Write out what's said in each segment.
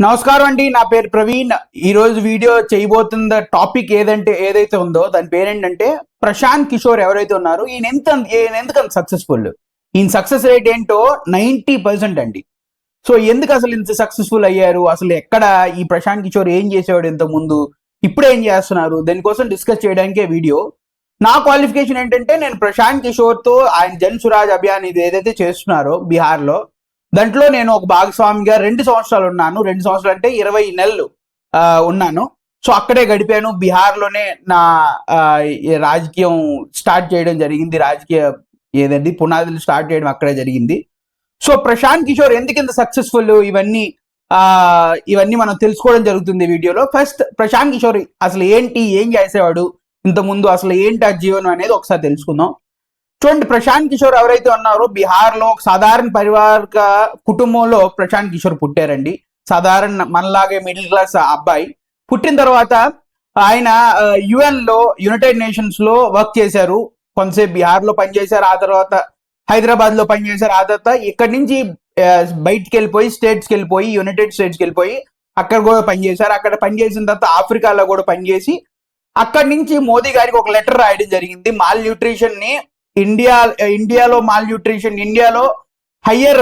నమస్కారం అండి. నా పేరు ప్రవీణ్. ఈ రోజు వీడియో చేయబోతున్న టాపిక్ ఏదైతే ఉందో దాని పేరేంటంటే ప్రశాంత్ కిషోర్ ఎవరైతే ఉన్నారో ఈయన ఎందుకంత సక్సెస్ఫుల్, ఈయన సక్సెస్ రేట్ ఏంటో 90% అండి. సో ఎందుకు అసలు ఇంత సక్సెస్ఫుల్ అయ్యారు, అసలు ఎక్కడ ఈ ప్రశాంత్ కిషోర్ ఏం చేసేవాడు ఇంతకు ముందు, ఇప్పుడు ఏం చేస్తున్నారు, దానికోసం డిస్కస్ చేయడానికే వీడియో. నా క్వాలిఫికేషన్ ఏంటంటే నేను ప్రశాంత్ కిషోర్ తో ఆయన జన్ సురాజ్ అభియాన్ ఇది ఏదైతే చేస్తున్నారో బీహార్ లో, దాంట్లో నేను ఒక భాగస్వామిగా 2 సంవత్సరాలు ఉన్నాను. 2 సంవత్సరాలు అంటే 20 నెలలు ఉన్నాను. సో అక్కడే గడిపాను. బీహార్లోనే నా రాజకీయం స్టార్ట్ చేయడం జరిగింది. రాజకీయ ఏదండి పునాదులు స్టార్ట్ చేయడం అక్కడే జరిగింది. సో ప్రశాంత్ కిషోర్ ఎందుకు ఇంత సక్సెస్ఫుల్, ఇవన్నీ మనం తెలుసుకోవడం జరుగుతుంది వీడియోలో. ఫస్ట్ ప్రశాంత్ కిషోర్ అసలు ఏం చేసేవాడు ఇంత ముందు, అసలు ఏంటి ఆ జీవనం అనేది ఒకసారి తెలుసుకుందాం. చూడండి, ప్రశాంత్ కిషోర్ ఎవరైతే ఉన్నారో బీహార్ లో ఒక సాధారణ పరివార కుటుంబంలో ప్రశాంత్ కిషోర్ పుట్టారండి. సాధారణ మనలాగే మిడిల్ క్లాస్ అబ్బాయి. పుట్టిన తర్వాత ఆయన యుఎన్ లో, యునైటెడ్ నేషన్స్ లో వర్క్ చేశారు. కొంతసేపు బీహార్ లో పనిచేశారు, ఆ తర్వాత హైదరాబాద్ లో పనిచేశారు. ఆ తర్వాత ఇక్కడి నుంచి బయటికి వెళ్ళిపోయి స్టేట్స్కి వెళ్ళిపోయి, యునైటెడ్ స్టేట్స్కి వెళ్ళిపోయి అక్కడ కూడా పనిచేశారు. అక్కడ పనిచేసిన తర్వాత ఆఫ్రికాలో కూడా పనిచేసి అక్కడి నుంచి మోదీ గారికి ఒక లెటర్ రాయడం జరిగింది. మాల్ న్యూట్రిషన్ ని ఇండియాలో మాల్ న్యూట్రిషన్, ఇండియాలో హయ్యర్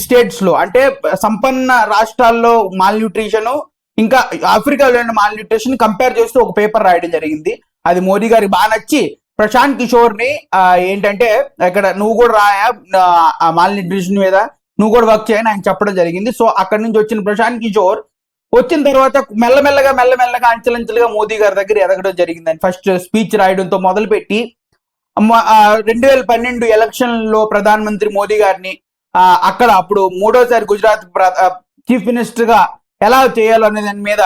స్టేట్స్ లో అంటే సంపన్న రాష్ట్రాల్లో మాల్ న్యూట్రిషన్, ఇంకా ఆఫ్రికాలో మాల్ న్యూట్రిషన్ కంపేర్ చేస్తూ ఒక పేపర్ రాయడం జరిగింది. అది మోదీ గారికి బాగా నచ్చి ప్రశాంత్ కిషోర్ ని ఏంటంటే ఇక్కడ నువ్వు కూడా రాయా మాల్ న్యూట్రిషన్ మీద, నువ్వు కూడా వర్క్ చేయని ఆయన చెప్పడం జరిగింది. సో అక్కడి నుంచి వచ్చిన ప్రశాంత్ కిషోర్ వచ్చిన తర్వాత మెల్లమెల్లగా అంచెలంచెలుగా మోదీ గారి దగ్గర ఎదగడం జరిగింది. ఫస్ట్ స్పీచ్ రాయడంతో మొదలుపెట్టి 2012 ఎలక్షన్ లో ప్రధానమంత్రి మోదీ గారిని అక్కడ అప్పుడు మూడోసారి గుజరాత్ చీఫ్ మినిస్టర్ గా ఎలా చేయాలనే దాని మీద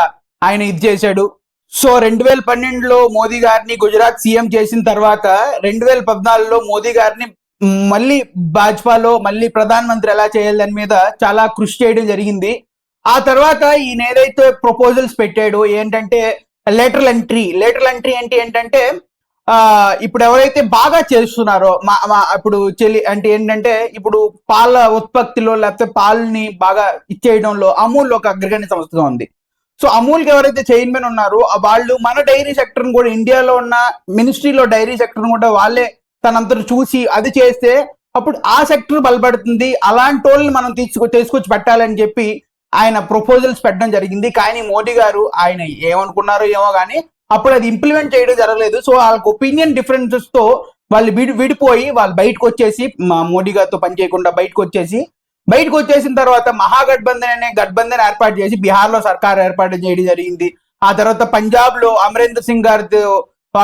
ఆయన ఇది చేశాడు. సో 2012లో మోదీ గారిని గుజరాత్ సీఎం చేసిన తర్వాత 2014లో మోదీ గారిని మళ్ళీ భాజపాలో మళ్ళీ ప్రధానమంత్రి ఎలా చేయాలి దాని మీద చాలా కృషి చేయడం జరిగింది. ఆ తర్వాత ఈయన ఏదైతే ప్రపోజల్స్ పెట్టాడో ఏంటంటే లేటరల్ ఎంట్రీ ఏంటంటే ఇప్పుడు ఎవరైతే బాగా చేస్తున్నారో ఇప్పుడు అంటే ఏంటంటే ఇప్పుడు పాల ఉత్పత్తిలో లేకపోతే పాలని బాగా ఇచ్చేయడంలో అమూల్ ఒక అగ్రగణ్య సంస్థగా ఉంది. సో అమూల్కి ఎవరైతే చైర్మన్ ఉన్నారో వాళ్ళు మన డైరీ సెక్టర్ కూడా, ఇండియాలో ఉన్న మినిస్ట్రీలో డైరీ సెక్టర్ కూడా వాళ్ళే తనంతట చూసి అది చేస్తే అప్పుడు ఆ సెక్టర్ బలపడుతుంది. అలాంటి వాళ్ళని మనం తీసుకొచ్చి పెట్టాలని చెప్పి ఆయన ప్రపోజల్స్ పెట్టడం జరిగింది. కానీ మోదీ గారు ఆయన ఏమనుకున్నారో ఏమో కానీ అప్పుడు అది ఇంప్లిమెంట్ చేయడం జరగలేదు. సో వాళ్ళకి ఒపీనియన్ డిఫరెన్సెస్ తో వాళ్ళు విడిపోయి వాళ్ళు బయటకు వచ్చేసి, మోడీ గారితో పని చేయకుండా బయటకు వచ్చేసిన తర్వాత మహాగఠబంధన్ అనే గఠబంధన్ ఏర్పాటు చేసి బీహార్ లో సర్కార్ ఏర్పాటు చేయడం జరిగింది. ఆ తర్వాత పంజాబ్ లో అమరేందర్ సింగ్ గారితో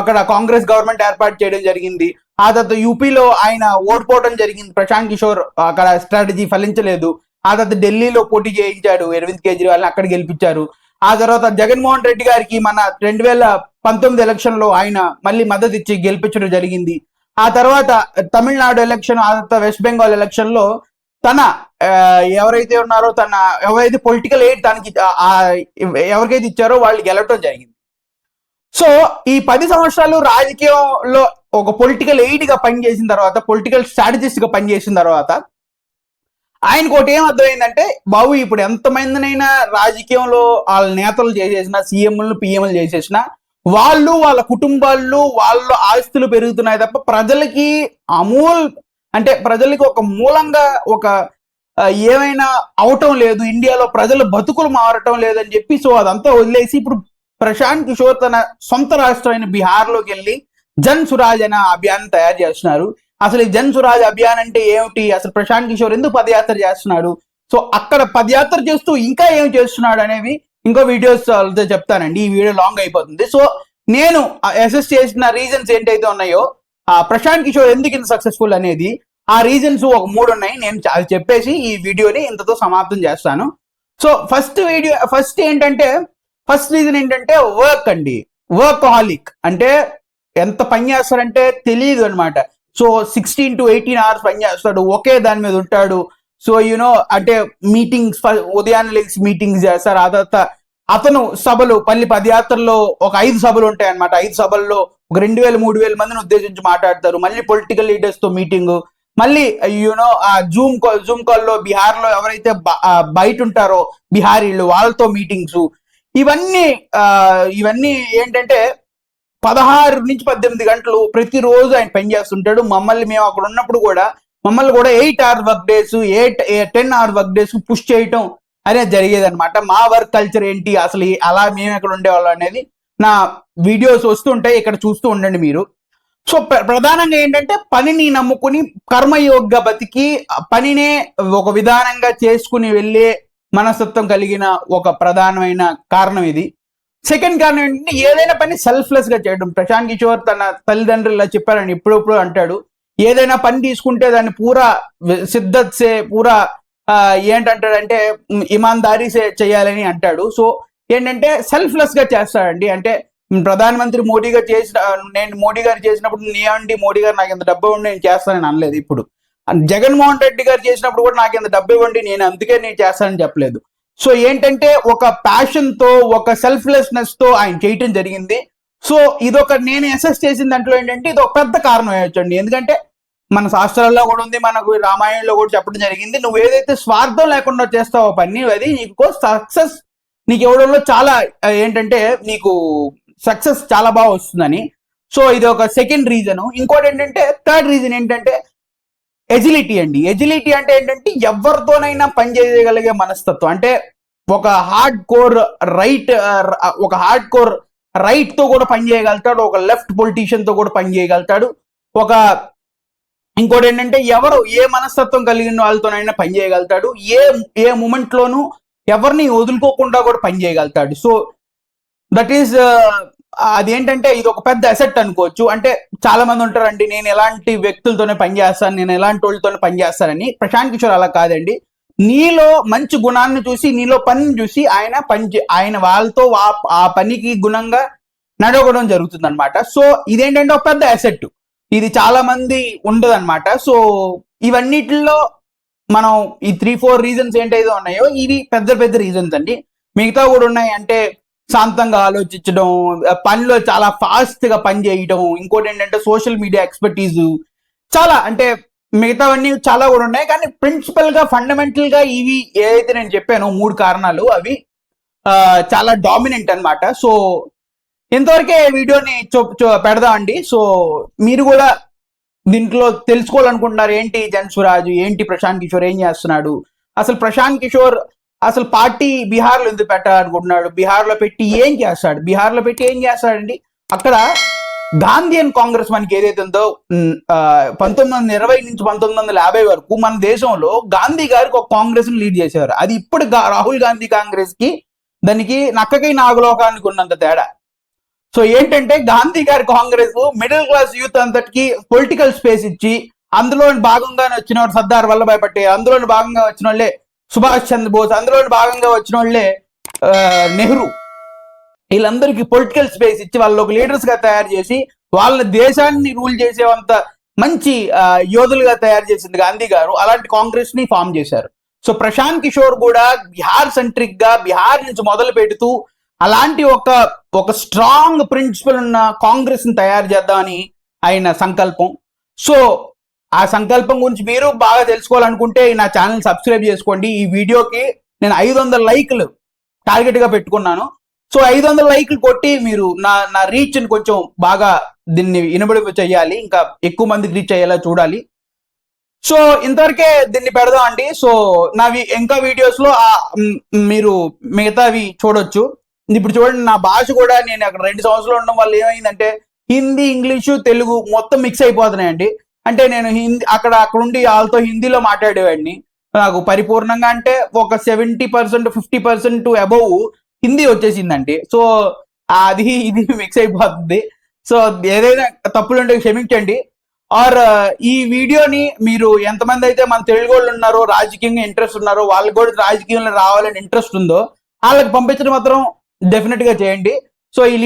అక్కడ కాంగ్రెస్ గవర్నమెంట్ ఏర్పాటు చేయడం జరిగింది. ఆ తర్వాత యూపీలో ఆయన ఓడిపోవడం జరిగింది. ప్రశాంత్ కిషోర్ అక్కడ స్ట్రాటజీ ఫలించలేదు. ఆ తర్వాత ఢిల్లీలో పోటీ చేయించాడు అరవింద్ కేజ్రీవాల్, అక్కడ గెలిపించారు. ఆ తర్వాత జగన్మోహన్ రెడ్డి గారికి మన 2019 ఎలక్షన్ లో ఆయన మళ్ళీ మద్దతు ఇచ్చి గెలిపించడం జరిగింది. ఆ తర్వాత తమిళనాడు ఎలక్షన్, ఆ తర్వాత వెస్ట్ బెంగాల్ ఎలక్షన్ లో తన ఎవరైతే పొలిటికల్ ఎయిడ్ తనకి ఎవరికైతే ఇచ్చారో వాళ్ళు గెలవటం జరిగింది. సో ఈ 10 సంవత్సరాలు రాజకీయంలో ఒక పొలిటికల్ ఎయిడ్ గా పనిచేసిన తర్వాత, పొలిటికల్ స్ట్రాటజిస్ట్ గా పనిచేసిన తర్వాత ఆయనకు ఒకటి ఏం అర్థమైందంటే, బాబు ఇప్పుడు ఎంతమందినైనా రాజకీయంలో వాళ్ళ నేతలు చేసేసిన, సీఎంలు పిఎంలు చేసేసిన వాళ్ళు, వాళ్ళ కుటుంబాలు, వాళ్ళ ఆస్తులు పెరుగుతున్నాయి తప్ప ప్రజలకి ప్రజలకి ఒక మూలంగా ఒక ఏమైనా అవటం లేదు, ఇండియాలో ప్రజల బతుకులు మారటం లేదని చెప్పి సో అదంతా వదిలేసి ఇప్పుడు ప్రశాంత్ కిషోర్ తన సొంత రాష్ట్రమైన బీహార్లోకి వెళ్ళి జన్ సురాజ్ అనే అభియాన్ తయారు చేస్తున్నారు. అసలు ఈ జన్ సురాజ్ అభియాన్ అంటే ఏమిటి, అసలు ప్రశాంత్ కిషోర్ ఎందుకు పదయాత్ర చేస్తున్నాడు, సో అక్కడ పదయాత్ర చేస్తూ ఇంకా ఏం చేస్తున్నాడు అనేవి ఇంకో వీడియోస్ చెప్తానండి. ఈ వీడియో లాంగ్ అయిపోతుంది. సో నేను అసెస్ చేసిన రీజన్స్ ఏంటైతే ఉన్నాయో ప్రశాంత్ కిషోర్ ఎందుకు ఇంత సక్సెస్ఫుల్ అనేది, ఆ రీజన్స్ ఒక 3 ఉన్నాయి. నేను అది చెప్పేసి ఈ వీడియోని ఇంతతో సమాప్తం చేస్తాను. సో ఫస్ట్ రీజన్ ఏంటంటే వర్క్ అండి. వర్కహాలిక్ అంటే ఎంత పని చేస్తారంటే తెలియదు అనమాట. సో 16 to 18 hours పని చేస్తాడు, ఒకే దాని మీద ఉంటాడు. సో అంటే మీటింగ్స్, ఉదయాన్నే లేచి మీటింగ్స్ చేస్తారు. ఆ తర్వాత అతను సభలు, పదయాత్రలో ఒక 5 సభలు ఉంటాయి అనమాట. 5 సభల్లో ఒక 2000-3000 మందిని ఉద్దేశించి మాట్లాడతారు. మళ్ళీ పొలిటికల్ లీడర్స్ తో మీటింగ్, మళ్ళీ ఆ జూమ్ కాల్లో బీహార్లో ఎవరైతే బయట ఉంటారో బీహారీలు వాళ్ళతో మీటింగ్స్, ఇవన్నీ ఇవన్నీ ఏంటంటే 16 నుంచి 18 గంటలు ప్రతిరోజు ఆయన పని చేస్తుంటాడు. మేము అక్కడ ఉన్నప్పుడు కూడా మమ్మల్ని కూడా 8 hour work days 10 hour work days push చేయటం అనేది జరిగేది అనమాట. మా వర్క్ కల్చర్ ఏంటి అసలు, అలా మేము ఎక్కడ ఉండేవాళ్ళం అనేది నా వీడియోస్ వస్తుంటాయి, ఇక్కడ చూస్తూ ఉండండి మీరు. సో ప్రధానంగా ఏంటంటే పనిని నమ్ముకుని కర్మయోగ్గా బతికి పనినే ఒక విధానంగా చేసుకుని వెళ్ళే మనస్తత్వం కలిగిన ఒక ప్రధానమైన కారణం ఇది. సెకండ్ కారణం ఏంటంటే ఏదైనా పని సెల్ఫ్లెస్ గా చేయడం. ప్రశాంత్ కిషోర్ తన తల్లిదండ్రులు ఇలా చెప్పారని ఎప్పుడెప్పుడు అంటాడు, ఏదైనా పని తీసుకుంటే దాన్ని పూరా సిద్ధత్ సే పూరా ఏంటంటాడంటే ఇమాన్దారీ సే చేయాలని అంటాడు. సో ఏంటంటే సెల్ఫ్లెస్ గా చేస్తాడండి. అంటే ప్రధానమంత్రి మోడీ గారు నేను మోడీ గారు చేసినప్పుడు నేనండి మోడీ గారు నాకు ఇంత డబ్బు ఇవ్వండి నేను చేస్తానని అనలేదు. ఇప్పుడు జగన్మోహన్ రెడ్డి గారు చేసినప్పుడు కూడా నాకు ఇంత డబ్బు ఇవ్వండి నేను అందుకే నేను చేస్తానని చెప్పలేదు. సో ఏంటంటే ఒక ప్యాషన్ తో ఒక సెల్ఫ్లెస్నెస్ తో ఆయన చేయటం జరిగింది. సో ఇదొక నేను అసెస్ చేసిన దాంట్లో ఏంటంటే ఇది ఒక పెద్ద కారణం అయ్యొచ్చండి. ఎందుకంటే మన శాస్త్రాల్లో కూడా ఉంది, మనకు రామాయణంలో కూడా చెప్పడం జరిగింది, నువ్వు ఏదైతే స్వార్థం లేకుండా చేస్తావో పని అది నీకు సక్సెస్ నీకు ఇవ్వడంలో చాలా ఏంటంటే నీకు సక్సెస్ చాలా బాగా వస్తుందని. సో ఇది ఒక సెకండ్ రీజన్. ఇంకోటి ఏంటంటే థర్డ్ రీజన్ ఏంటంటే ఎజిలిటీ అండి. ఎజిలిటీ అంటే ఏంటంటే ఎవరితోనైనా పని చేయగలిగే మనస్తత్వం. అంటే ఒక హార్డ్ కోర్ రైట్ తో కూడా పని చేయగలుగుతాడు, ఒక లెఫ్ట్ పొలిటీషియన్ తో కూడా పని చేయగలుగుతాడు. ఇంకోటి ఏంటంటే ఎవరు ఏ మనస్తత్వం కలిగిన వాళ్ళతోనైనా పని చేయగలుగుతాడు, ఏ మూమెంట్ లోనూ ఎవరిని వదులుకోకుండా కూడా పని చేయగలుగుతాడు. సో దట్ ఈస్ అదేంటంటే ఇది ఒక పెద్ద అసెట్ అనుకోవచ్చు. అంటే చాలా మంది ఉంటారండి, నేను ఎలాంటి వ్యక్తులతోనే పనిచేస్తాను, నేను ఎలాంటి వాళ్ళతోనే పనిచేస్తానని. ప్రశాంత్ కిషోర్ అలా కాదండి. నీలో మంచి గుణాన్ని చూసి, నీలో పనిని చూసి ఆయన వాళ్ళతో ఆ పనికి గుణంగా నడవడం జరుగుతుంది అనమాట. సో ఇదేంటంటే ఒక పెద్ద అసెట్. ఇది చాలా మంది ఉండదు అనమాట. సో ఇవన్నిటిలో మనం ఈ 3-4 రీజన్స్ ఏంటైతే ఉన్నాయో ఇవి పెద్ద రీజన్స్ అండి. మిగతా కూడా ఉన్నాయి. అంటే శాంతంగా ఆలోచించడం, పనిలో చాలా ఫాస్ట్ గా పని చేయడం, ఇంకోటి ఏంటంటే సోషల్ మీడియా ఎక్స్పర్టీజ్, చాలా అంటే మిగతావన్నీ చాలా కూడా ఉన్నాయి. కానీ ప్రిన్సిపల్ గా ఫండమెంటల్ గా ఇవి ఏదైతే నేను చెప్పానో 3 కారణాలు అవి చాలా డామినెంట్ అనమాట. సో ఇంతవరకే వీడియోని పెడదాం అండి. సో మీరు కూడా దీంట్లో తెలుసుకోవాలనుకుంటున్నారు ఏంటి జన్సురాజు, ఏంటి ప్రశాంత్ కిషోర్ ఏం చేస్తున్నాడు, అసలు ప్రశాంత్ కిషోర్ అసలు పార్టీ బీహార్లో ఎందుకు పెట్టాలనుకుంటున్నాడు, బీహార్లో పెట్టి ఏం చేస్తాడండి. అక్కడ గాంధీయన్ కాంగ్రెస్ మనకి ఏదైతే ఉందో 1920 నుంచి 1950 వరకు మన దేశంలో గాంధీ గారికి ఒక కాంగ్రెస్ ని లీడ్ చేసేవారు. అది ఇప్పుడు రాహుల్ గాంధీ కాంగ్రెస్ కి దానికి నక్కకై నాగలోకానికి ఉన్నంత తేడా. సో ఏంటంటే గాంధీ గారి కాంగ్రెస్ మిడిల్ క్లాస్ యూత్ అంతటికి పొలిటికల్ స్పేస్ ఇచ్చి అందులో భాగంగానే వచ్చిన వాడు సర్దార్ వల్లభాయ్ పటేల్, అందులో భాగంగా వచ్చిన వాళ్ళే సుభాష్ చంద్రబోస్, అందులో భాగంగా వచ్చిన వాళ్ళే నెహ్రూ, వీళ్ళందరికీ పొలిటికల్ స్పేస్ ఇచ్చి వాళ్ళు ఒక లీడర్స్ గా తయారు చేసి వాళ్ళ దేశాన్ని రూల్ చేసేంత మంచి యోధులుగా తయారు చేసింది గాంధీ గారు. అలాంటి కాంగ్రెస్ ని ఫామ్ చేశారు. సో ప్రశాంత్ కిషోర్ కూడా బీహార్ సెంట్రిక్ గా బీహార్ నుంచి మొదలు పెడుతూ అలాంటి ఒక స్ట్రాంగ్ ప్రిన్సిపల్ ఉన్న కాంగ్రెస్ ని తయారు చేద్దామని ఆయన సంకల్పం. సో ఆ సంకల్పం గురించి మీరు బాగా తెలుసుకోవాలనుకుంటే నా ఛానల్ సబ్స్క్రైబ్ చేసుకోండి. ఈ వీడియోకి నేను 500 లైక్లు టార్గెట్ గా పెట్టుకున్నాను. సో 500 లైక్లు కొట్టి మీరు నా రీచ్ ని కొంచెం బాగా దీన్ని వినబడి చేయాలి, ఇంకా ఎక్కువ మందికి రీచ్ అయ్యేలా చూడాలి. సో ఇంతవరకే దీన్ని పెడదాం అండి. సో ఇంకా వీడియోస్ లో మీరు మిగతావి చూడొచ్చు. ఇప్పుడు చూడండి, నా భాష కూడా నేను అక్కడ 2 సంవత్సరాలు ఉండడం వల్ల ఏమైందంటే హిందీ, ఇంగ్లీషు, తెలుగు మొత్తం మిక్స్ అయిపోతున్నాయండి. అంటే నేను అక్కడ ఉండి వాళ్ళతో హిందీలో మాట్లాడేవాడిని. నాకు పరిపూర్ణంగా అంటే ఒక 70% 50% అబౌవ్ హిందీ వచ్చేసిందండి. సో ఇది మిక్స్ అయిపోతుంది. సో ఏదైనా తప్పులుంటే క్షమించండి. ఆర్ ఈ వీడియోని మీరు ఎంతమంది అయితే మన తెలుగు వాళ్ళు ఉన్నారో, రాజకీయంగా ఇంట్రెస్ట్ ఉన్నారో, వాళ్ళకి కూడా రాజకీయంలో రావాలని ఇంట్రెస్ట్ ఉందో వాళ్ళకి పంపించడం మాత్రం డెఫినెట్ గా చేయండి. సో ఈ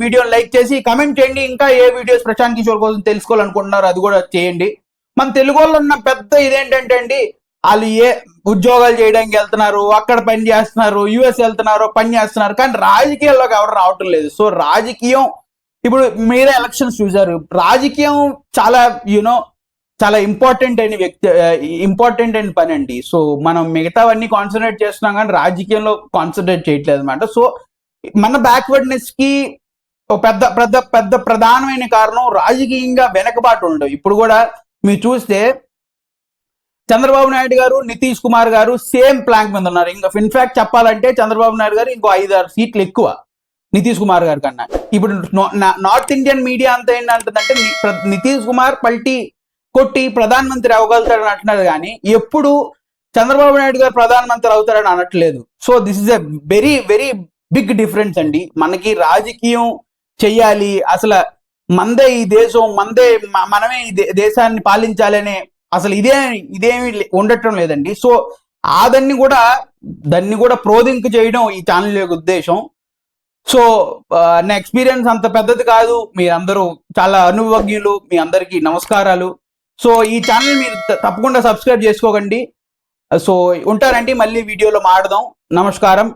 వీడియోని లైక్ చేసి కమెంట్ చేయండి. ఇంకా ఏ వీడియోస్ ప్రశాంత్ కిషోర్ కోసం తెలుసుకోవాలనుకుంటున్నారో అది కూడా చేయండి. మన తెలుగు వాళ్ళు ఉన్న పెద్ద ఇదేంటంటే అండి, వాళ్ళు ఉద్యోగాలు చేయడానికి వెళ్తున్నారు, అక్కడ పని చేస్తున్నారు, యుఎస్ వెళ్తున్నారు, పని చేస్తున్నారు, కానీ రాజకీయాల్లోకి ఎవరు రావటం లేదు. సో రాజకీయం ఇప్పుడు మీరే ఎలక్షన్స్ చూసారు, రాజకీయం చాలా చాలా ఇంపార్టెంట్ అయిన పని అండి. సో మనం మిగతావన్నీ కాన్సన్ట్రేట్ చేస్తున్నాం కానీ రాజకీయంలో కాన్సన్ట్రేట్ చేయట్లేదు అనమాట. సో మన బ్యాక్వర్డ్నెస్ కి ఒక పెద్ద పెద్ద పెద్ద ప్రధానమైన కారణం రాజకీయంగా వెనకబాటు ఉండవు. ఇప్పుడు కూడా మీరు చూస్తే చంద్రబాబు నాయుడు గారు, నితీష్ కుమార్ గారు సేమ్ ప్లాంక్ మీద ఉన్నారు. ఇంకా ఇన్ఫాక్ట్ చెప్పాలంటే చంద్రబాబు నాయుడు గారు ఇంకో 5-6 సీట్లు ఎక్కువ నితీష్ కుమార్ గారి కన్నా. ఇప్పుడు నార్త్ ఇండియన్ మీడియా అంతా ఏంటంటుందంటే నితీష్ కుమార్ పల్టీ కొట్టి ప్రధానమంత్రి అవ్వగలుగుతాడని అంటున్నారు కానీ ఎప్పుడు చంద్రబాబు నాయుడు గారు ప్రధానమంత్రి అవుతారని అనట్లేదు. So this is a very very big difference అండి. మనకి రాజకీయం చెయ్యాలి, అసలు మందే ఈ దేశం, మనమే ఈ దేశాన్ని పాలించాలనే అసలు ఇదేమి ఉండటం లేదండి. సో దాన్ని కూడా ప్రోదింకు చేయడం ఈ ఛానల్ యొక్క ఉద్దేశం. సో నా ఎక్స్పీరియన్స్ అంత పెద్దది కాదు, మీరందరూ చాలా అనుభవజ్ఞులు, మీ అందరికీ నమస్కారాలు. సో ఈ ఛానల్ మీరు తప్పకుండా సబ్స్క్రైబ్ చేసుకోకండి. సో ఉంటారండి, మళ్ళీ వీడియోలో మాట్లాడదాం. నమస్కారం.